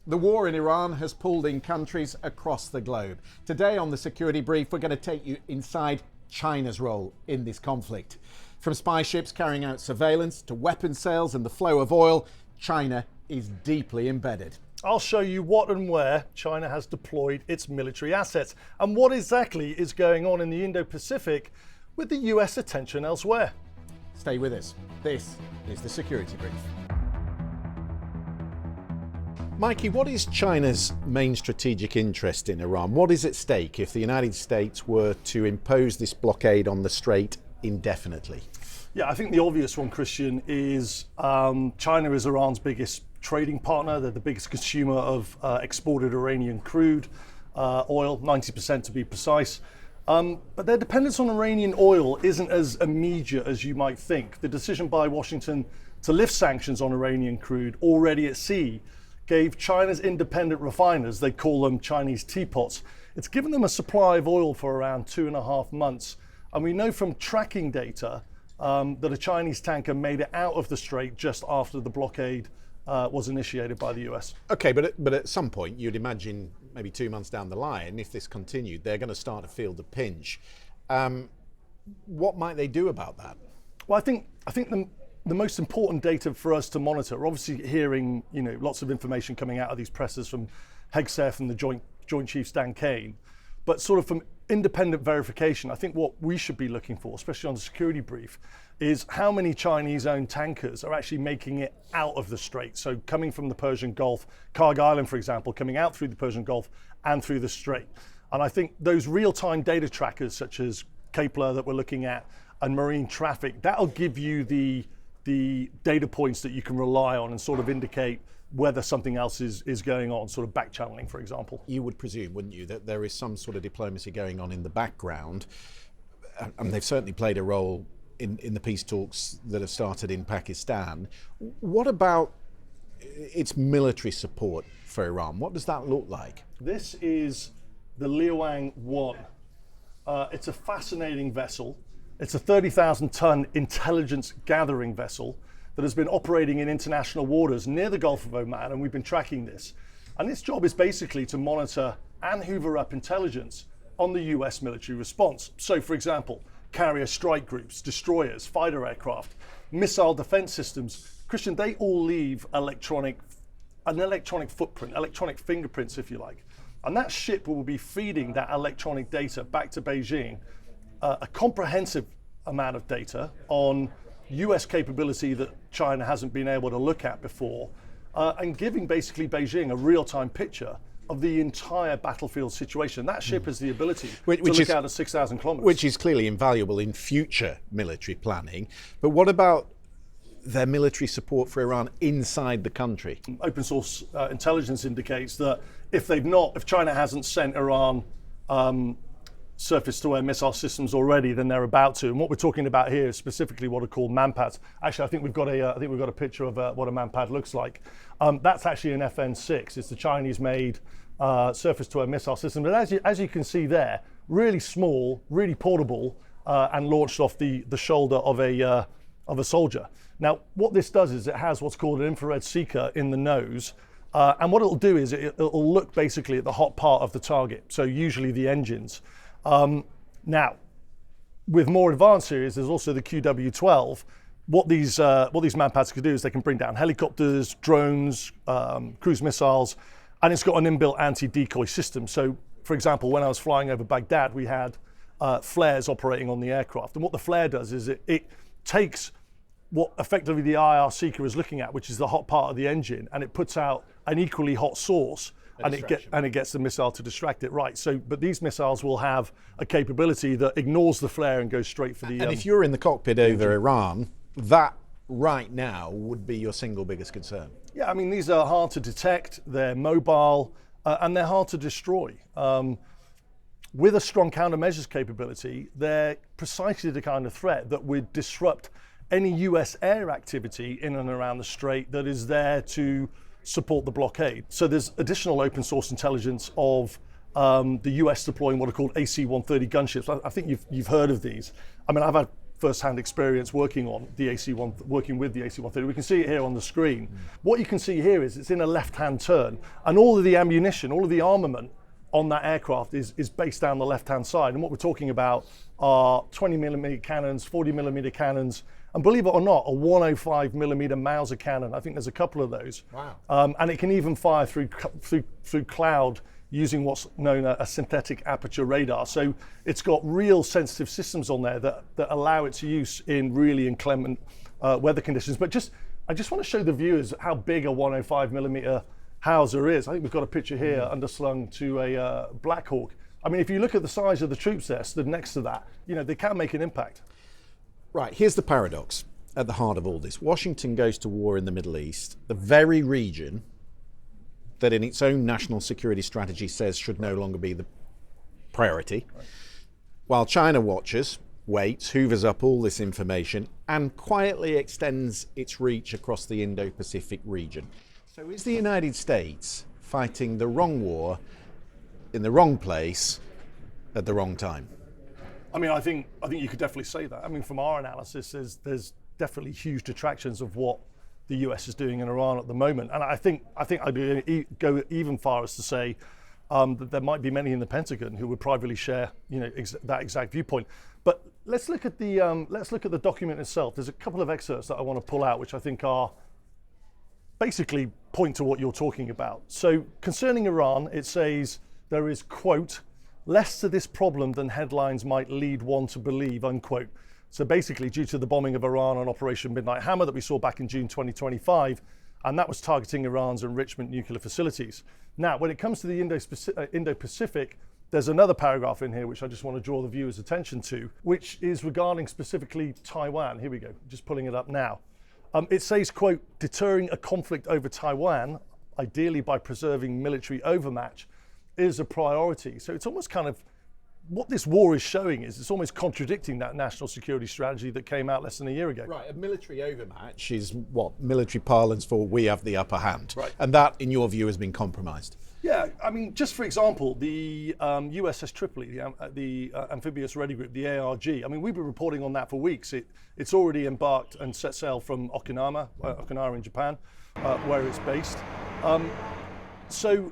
The war in Iran has pulled in countries across the globe. Today on the Security Brief, we're going to take you inside China's role in this conflict. From spy ships carrying out surveillance to weapons sales and the flow of oil, China is deeply embedded. I'll show you what and where China has deployed its military assets and what exactly is going on in the Indo-Pacific with the US attention elsewhere. Stay with us. This is the Security Brief. Mikey, what is China's main strategic interest in Iran? What is at stake if the United States were to impose this blockade on the strait indefinitely? Yeah, I think the obvious one, Christian, is China is Iran's biggest trading partner. They're the biggest consumer of exported Iranian crude oil, 90% to be precise. But their dependence on Iranian oil isn't as immediate as you might think. The decision by Washington to lift sanctions on Iranian crude already at sea gave China's independent refiners, they call them Chinese teapots, it's given them a supply of oil for around 2.5 months. And we know from tracking data that a Chinese tanker made it out of the strait just after the blockade was initiated by the US. Okay, but at some point you'd imagine maybe 2 months down the line, if this continued, they're going to start to feel the pinch. What might they do about that? Well, I think the most important data for us to monitor, we're obviously hearing lots of information coming out of these presses from Hegseth and the Joint Chiefs Dan Kane, but sort of from independent verification, I think what we should be looking for, especially on the Security Brief, is how many Chinese-owned tankers are actually making it out of the strait. So coming from the Persian Gulf, Karg Island, for example, coming out through the Persian Gulf and through the strait. And I think those real-time data trackers, such as Kepler that we're looking at, and marine traffic, that'll give you the data points that you can rely on and sort of indicate whether something else is going on, sort of back channeling, for example. You would presume, wouldn't you, that there is some sort of diplomacy going on in the background, and they've certainly played a role in the peace talks that have started in Pakistan. What about its military support for Iran? What does that look like? This is the Liuang 1. It's a fascinating vessel. It's a 30,000-ton intelligence gathering vessel that has been operating in international waters near the Gulf of Oman, and we've been tracking this. And its job is basically to monitor and hoover up intelligence on the US military response. So, for example, carrier strike groups, destroyers, fighter aircraft, missile defense systems. Christian, they all leave an electronic footprint, electronic fingerprints, if you like. And that ship will be feeding that electronic data back to Beijing, a comprehensive amount of data on US capability that China hasn't been able to look at before, and giving basically Beijing a real-time picture of the entire battlefield situation. That ship has the ability to look out at 6,000 kilometers. Which is clearly invaluable in future military planning. But what about their military support for Iran inside the country? Open source intelligence indicates that if China hasn't sent Iran surface-to-air missile systems already, then they're about to. And what we're talking about here is specifically what are called manpads. Actually, I think we've got a picture of what a manpad looks like. That's actually an FN6. It's the Chinese-made surface-to-air missile system. But as you can see there, really small, really portable, and launched off the shoulder of a soldier. Now, what this does is it has what's called an infrared seeker in the nose. And what it'll do is it'll look basically at the hot part of the target. So usually the engines. Now, with more advanced series, there's also the QW12. What these manpads can do is they can bring down helicopters, drones, cruise missiles, and it's got an inbuilt anti-decoy system. So, for example, when I was flying over Baghdad, we had flares operating on the aircraft. And what the flare does is it takes what effectively the IR seeker is looking at, which is the hot part of the engine, and it puts out an equally hot source. And it gets the missile to distract it, right? So, but these missiles will have a capability that ignores the flare and goes straight for the. And if you're in the cockpit over Iran, that right now would be your single biggest concern. Yeah, I mean, these are hard to detect, they're mobile, and they're hard to destroy. With a strong countermeasures capability, they're precisely the kind of threat that would disrupt any US air activity in and around the strait that is there to support the blockade. So there's additional open source intelligence of the US deploying what are called AC-130 gunships. I think you've heard of these. I mean, I've had first-hand experience working with the AC-130. We can see it here on the screen. What you can see here is it's in a left-hand turn, and all of the ammunition, all of the armament on that aircraft is based down the left-hand side. And what we're talking about are 20mm cannons, 40mm cannons, and believe it or not, a 105mm Mauser cannon. I think there's a couple of those. Wow. And it can even fire through cloud using what's known as a synthetic aperture radar. So it's got real sensitive systems on there that allow its use in really inclement weather conditions. But I just want to show the viewers how big a 105mm Hauser is. I think we've got a picture here underslung to a Black Hawk. I mean, if you look at the size of the troops there stood next to that, they can make an impact. Right, here's the paradox at the heart of all this. Washington goes to war in the Middle East, the very region that in its own national security strategy says should no longer be the priority, while China watches, waits, hoovers up all this information, and quietly extends its reach across the Indo-Pacific region. So is the United States fighting the wrong war in the wrong place at the wrong time? I mean, I think you could definitely say that. I mean, from our analysis, there's definitely huge detractions of what the US is doing in Iran at the moment, and I think I'd go even far as to say that there might be many in the Pentagon who would privately share, that exact viewpoint. But let's look at the document itself. There's a couple of excerpts that I want to pull out, which I think are basically point to what you're talking about. So concerning Iran, it says there is, quote, less to this problem than headlines might lead one to believe, unquote. So basically, due to the bombing of Iran on Operation Midnight Hammer that we saw back in June 2025, and that was targeting Iran's enrichment nuclear facilities. Now, when it comes to the Indo-Pacific, there's another paragraph in here which I just want to draw the viewer's attention to, which is regarding specifically Taiwan. Here we go, just pulling it up now. It says, quote, deterring a conflict over Taiwan, ideally by preserving military overmatch, is a priority. So it's almost kind of what this war is showing is it's almost contradicting that national security strategy that came out less than a year ago. Right, a military overmatch is what military parlance for we have the upper hand. Right. And that, in your view, has been compromised. Yeah, I mean, just for example, the USS Tripoli, the Amphibious Ready Group, the ARG, I mean, we've been reporting on that for weeks. It's already embarked and set sail from Okinawa in Japan, where it's based. So,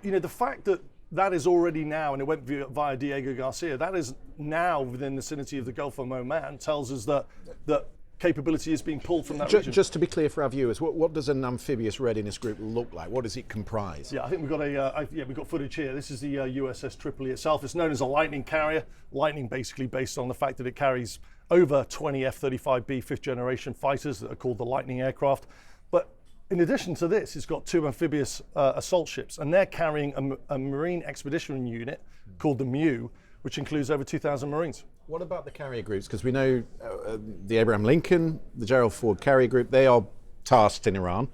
the fact that is already now, and it went via Diego Garcia, that is now within the vicinity of the Gulf of Oman, tells us that capability is being pulled from that region. Just to be clear for our viewers, what does an amphibious readiness group look like? What does it comprise? Yeah, I think we've got we've got footage here. This is the USS Tripoli itself. It's known as a Lightning carrier. Lightning basically based on the fact that it carries over 20 F-35B fifth generation fighters that are called the Lightning aircraft. But in addition to this, it's got two amphibious assault ships, and they're carrying a Marine Expeditionary Unit called the MEU, which includes over 2,000 Marines. What about the carrier groups? Because we know the Abraham Lincoln, the Gerald Ford carrier group, they are tasked in Iran.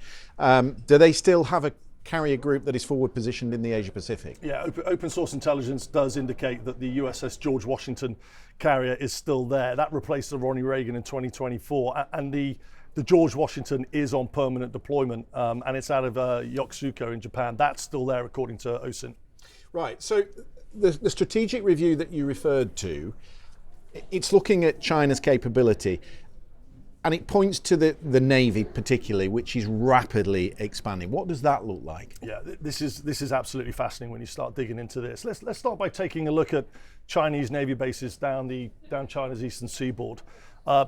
Do they still have a carrier group that is forward positioned in the Asia Pacific? Yeah, open source intelligence does indicate that the USS George Washington carrier is still there. That replaced the Ronnie Reagan in 2024, and the George Washington is on permanent deployment, and it's out of Yokosuka in Japan. That's still there according to OSINT. Right, so the strategic review that you referred to, it's looking at China's capability, and it points to the Navy particularly, which is rapidly expanding. What does that look like? Yeah, this is absolutely fascinating when you start digging into this. Let's start by taking a look at Chinese Navy bases down China's eastern seaboard.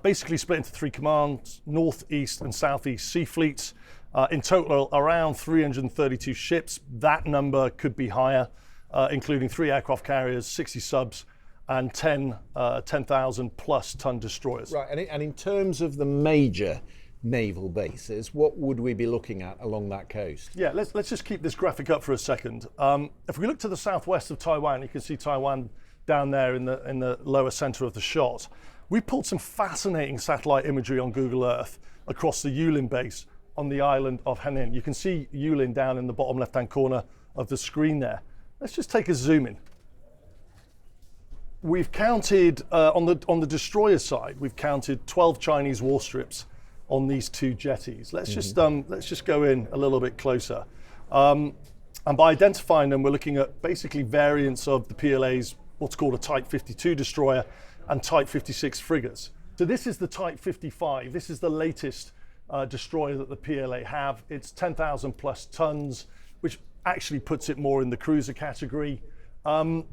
Basically split into three commands: north, east, and southeast sea fleets. In total, around 332 ships. That number could be higher, including 3 aircraft carriers, 60 subs, and 10,000 plus ton destroyers. Right, and in terms of the major naval bases, what would we be looking at along that coast? Yeah, let's just keep this graphic up for a second. If we look to the southwest of Taiwan, you can see Taiwan down there in the lower center of the shot. We pulled some fascinating satellite imagery on Google Earth across the Yulin base on the island of Henin. You can see Yulin down in the bottom left-hand corner of the screen there. Let's just take a zoom in. We've counted on the destroyer side. We've counted 12 Chinese warstrips on these 2 jetties. Let's just go in a little bit closer. And by identifying them, we're looking at basically variants of the PLA's what's called a Type 52 destroyer and Type 56 frigates. So this is the Type 55. This is the latest destroyer that the PLA have. It's 10,000 plus tons, which actually puts it more in the cruiser category. And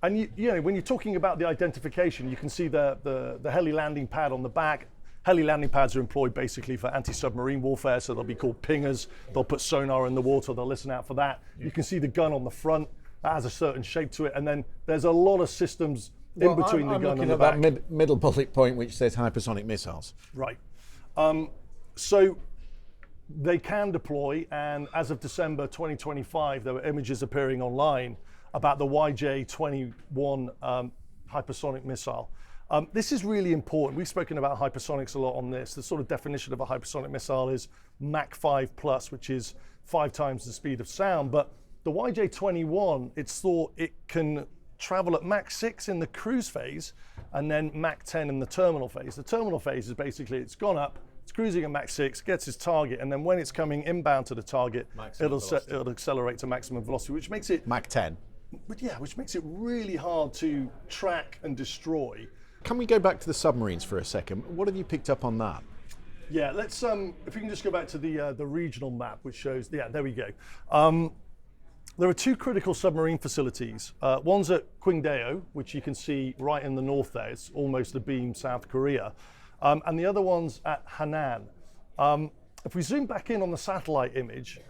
you know, when you're talking about the identification, you can see the heli landing pad on the back. Heli landing pads are employed basically for anti-submarine warfare, so they'll be called pingers. They'll put sonar in the water, they'll listen out for that. You can see the gun on the front, that has a certain shape to it, and then there's a lot of systems in between the gun and the back. That middle bullet point which says hypersonic missiles. Right. So they can deploy, and as of December 2025, there were images appearing online about the YJ-21 hypersonic missile. This is really important. We've spoken about hypersonics a lot on this. The sort of definition of a hypersonic missile is Mach 5 plus, which is 5 times the speed of sound. But the YJ-21, it's thought it can travel at Mach 6 in the cruise phase and then Mach 10 in the terminal phase. The terminal phase is basically it's gone up, it's cruising at Mach 6, gets its target, and then when it's coming inbound to the target, it'll accelerate to maximum velocity, which makes it Mach 10. But yeah, which makes it really hard to track and destroy. Can we go back to the submarines for a second? What have you picked up on that? Yeah, let's if we can just go back to the regional map, which shows, yeah, there we go. There are 2 critical submarine facilities. One's at Qingdao, which you can see right in the north there. It's almost abeam South Korea. And the other one's at Hainan. If we zoom back in on the satellite image,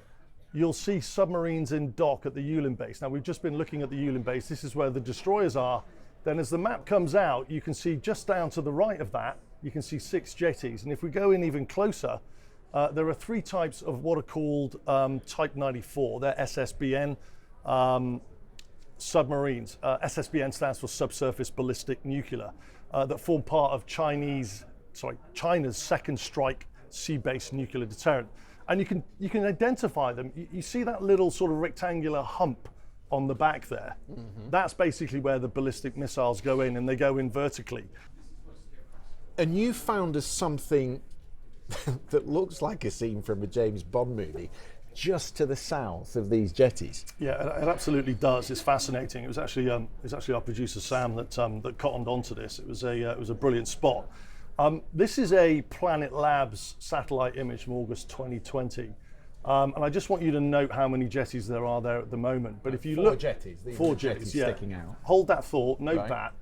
you'll see submarines in dock at the Yulin base. Now, we've just been looking at the Yulin base. This is where the destroyers are. Then as the map comes out, you can see just down to the right of that, you can see 6 jetties. And if we go in even closer, there are 3 types of what are called Type 94. They're SSBN submarines. SSBN stands for Subsurface Ballistic Nuclear, that form part of China's second strike sea-based nuclear deterrent. And you can identify them. You see that little sort of rectangular hump on the back there. Mm-hmm. That's basically where the ballistic missiles go in, and they go in vertically. And you found us something that looks like a scene from a James Bond movie, just to the south of these jetties. Yeah, it absolutely does. It's fascinating. It was actually our producer Sam that cottoned onto this. It was a brilliant spot. This is a Planet Labs satellite image from August 2020. And I just want you to note how many jetties there are there at the moment. But if you look, 4 jetties, yeah. Sticking out. Hold that thought, note right.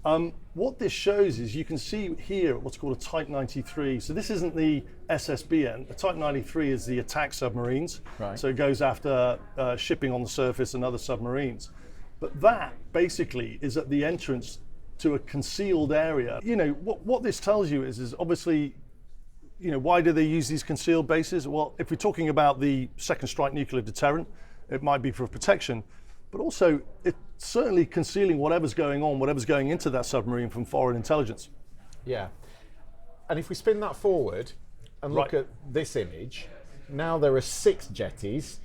that. What this shows is you can see here what's called a Type 93. So this isn't the SSBN. The Type 93 is the attack submarines. Right. So it goes after shipping on the surface and other submarines. But that basically is at the entrance to a concealed area. You know, what this tells you is obviously, you know, why do they use these concealed bases? Well, if we're talking about the second strike nuclear deterrent, it might be for protection, but also it's certainly concealing whatever's going on, whatever's going into that submarine from foreign intelligence. Yeah. And if we spin that forward and look at this image, now there are 6 jetties,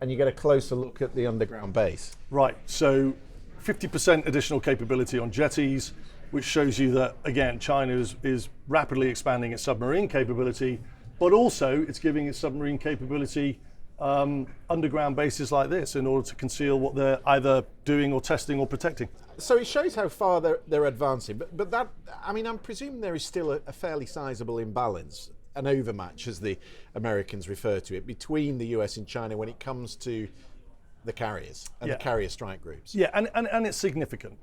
and you get a closer look at the underground base. Right, so 50% additional capability on jetties, which shows you that, again, China is rapidly expanding its submarine capability, but also it's giving its submarine capability underground bases like this in order to conceal what they're either doing or testing or protecting. So it shows how far they're advancing, but that, I mean, I'm presuming there is still a fairly sizable imbalance, an overmatch as the Americans refer to it, between the US and China when it comes to the carriers and the carrier strike groups. Yeah, and it's significant.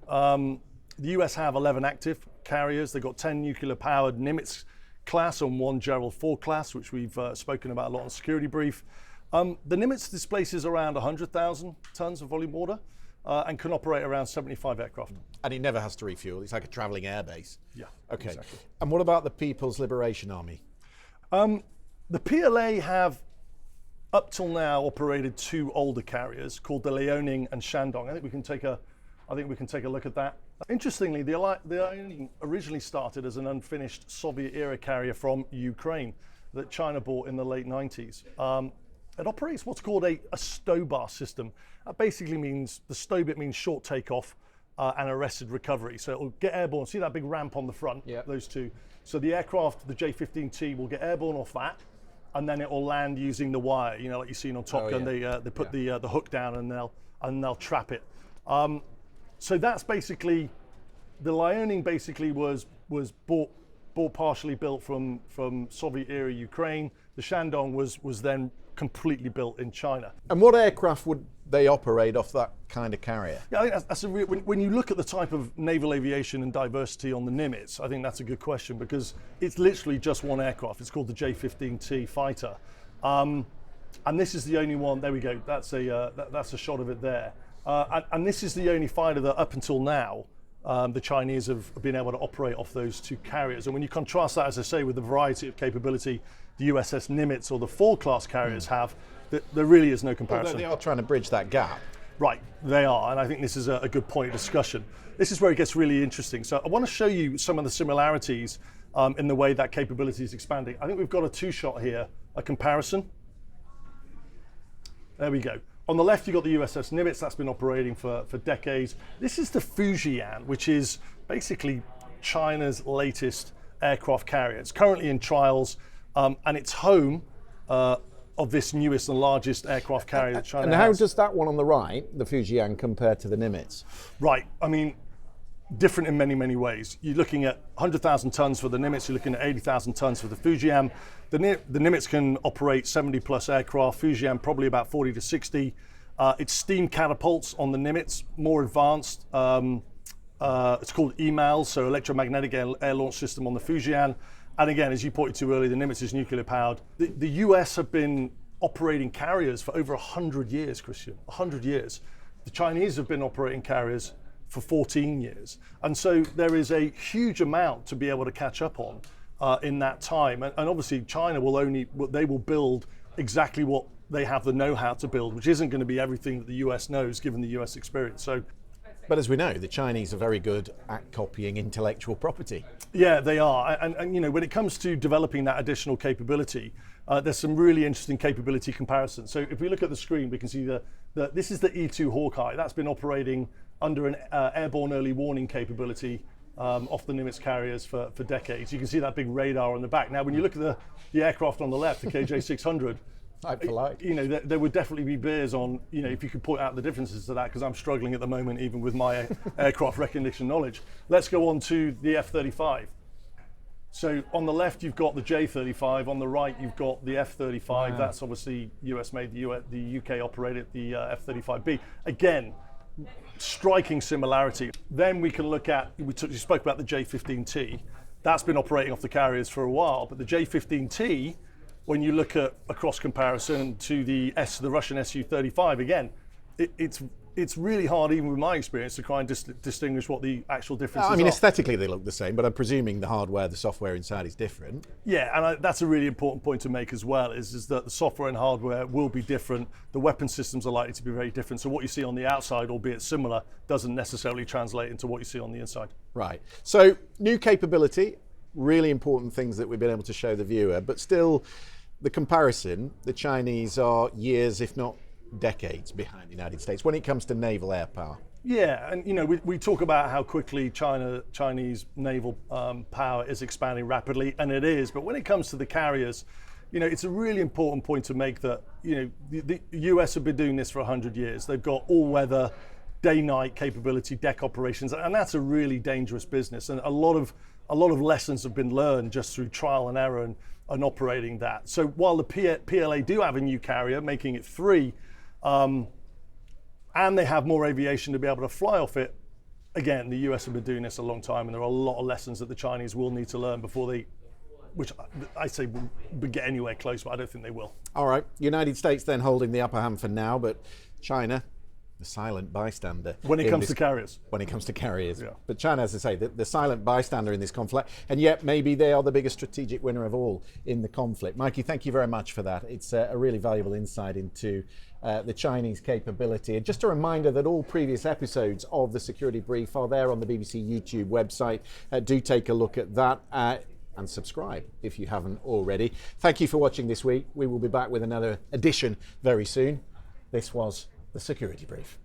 The US have 11 active carriers. They've got 10 nuclear-powered Nimitz class and 1 Gerald Ford class, which we've spoken about a lot on Security.Brief. The Nimitz displaces around 100,000 tons of volume water and can operate around 75 aircraft. And it never has to refuel. It's like a travelling airbase. Yeah. Okay. Exactly. And what about the People's Liberation Army? The PLA have up till now operated 2 older carriers called the Liaoning and Shandong. I think we can take a look at that. Interestingly, the Liaoning originally started as an unfinished Soviet-era carrier from Ukraine that China bought in the late 90s. It operates what's called a STOBAR system. That basically means, the STO bit means short takeoff and arrested recovery. So it'll get airborne. See that big ramp on the front? Yep. Those 2. So the aircraft, the J-15T, will get airborne off that, and then it will land using the wire. You know, like you've seen on Top Gun, they put the hook down and they'll trap it. So that's basically the Liaoning basically was bought partially built from Soviet era Ukraine. The Shandong was then completely built in China. And what aircraft would they operate off that kind of carrier? Yeah, I think that's when you look at the type of naval aviation and diversity on the Nimitz, I think that's a good question, because it's literally just one aircraft. It's called the J-15T fighter, and this is the only one. There we go. That's a shot of it there, and this is the only fighter that up until now the Chinese have been able to operate off those two carriers. And when you contrast that, as I say, with the variety of capability the USS Nimitz or the Ford class carriers have, there really is no comparison. Although they are trying to bridge that gap. Right, they are, and I think this is a good point of discussion. This is where it gets really interesting. So I want to show you some of the similarities in the way that capability is expanding. I think we've got a two-shot here, a comparison. There we go. On the left, you've got the USS Nimitz. That's been operating for decades. This is the Fujian, which is basically China's latest aircraft carrier. It's currently in trials, and it's home of this newest and largest aircraft carrier that China has. And how does that one on the right, the Fujian, compare to the Nimitz? Right, I mean, different in many, many ways. You're looking at 100,000 tons for the Nimitz, you're looking at 80,000 tons for the Fujian. The Nimitz can operate 70 plus aircraft, Fujian probably about 40 to 60. It's steam catapults on the Nimitz, more advanced. It's called EMALS, so electromagnetic air launch system on the Fujian. And again, as you pointed to earlier, the Nimitz is nuclear powered. The US have been operating carriers for over 100 years, Christian, 100 years. The Chinese have been operating carriers for 14 years. And so there is a huge amount to be able to catch up on in that time. And obviously China they will build exactly what they have the know-how to build, which isn't going to be everything that the US knows, given the US experience. But as we know, the Chinese are very good at copying intellectual property. Yeah, they are. And you know, when it comes to developing that additional capability, there's some really interesting capability comparisons. So if we look at the screen, we can see this is the E2 Hawkeye. That's been operating under an airborne early warning capability off the Nimitz carriers for decades. You can see that big radar on the back. Now, when you look at the aircraft on the left, the KJ-600, you know, there would definitely be beers on, you know, if you could point out the differences to that, because I'm struggling at the moment, even with my aircraft recognition knowledge. Let's go on to the F-35. So on the left, you've got the J-35. On the right, you've got the F-35. Wow. That's obviously US made, the UK operated the F-35B. Again, striking similarity. Then we can look at, you spoke about the J-15T. That's been operating off the carriers for a while, but the J-15T, when you look at a cross comparison to the Russian Su-35, again, it's really hard, even with my experience, to try and distinguish what the actual differences are. I mean, aesthetically they look the same, but I'm presuming the hardware, the software inside is different. Yeah, and that's a really important point to make as well, is that the software and hardware will be different. The weapon systems are likely to be very different. So what you see on the outside, albeit similar, doesn't necessarily translate into what you see on the inside. Right. So new capability, really important things that we've been able to show the viewer, but still the comparison, the Chinese are years, if not decades, behind the United States when it comes to naval air power. Yeah, and you know, we talk about how quickly Chinese naval power is expanding rapidly, and it is, but when it comes to the carriers, you know, it's a really important point to make that, you know, the US have been doing this for 100 years. They've got all-weather, day-night capability, deck operations, and that's a really dangerous business, and a lot of lessons have been learned just through trial and error and operating that. So while the PLA do have a new carrier, making it 3, and they have more aviation to be able to fly off it, again, the US have been doing this a long time, and there are a lot of lessons that the Chinese will need to learn before they, which I say will get anywhere close, but I don't think they will. All right, United States then holding the upper hand for now, but China, the silent bystander. When it comes to carriers. When it comes to carriers. Yeah. But China, as I say, the silent bystander in this conflict, and yet maybe they are the biggest strategic winner of all in the conflict. Mikey, thank you very much for that. It's a really valuable insight into the Chinese capability. And just a reminder that all previous episodes of the Security Brief are there on the BBC YouTube website. Do take a look at that. And subscribe if you haven't already. Thank you for watching this week. We will be back with another edition very soon. This was the Security Brief.